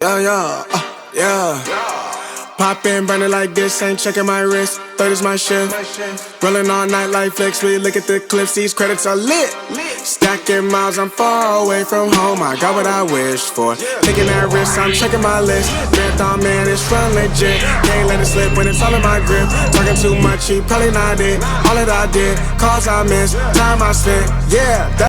Yeah. Pop in, burning like this, ain't checking my wrist. Third is my shift. Rolling all night like flex. We look at the clips, these credits are lit. Stacking miles, I'm far away from home. I got what I wished for. Taking that risk, I'm checking my list. Marathon man, it's run legit. Can't let it slip when it's all in my grip. Talking too much, he probably not it. All that I did, calls I missed, time I spent. Yeah.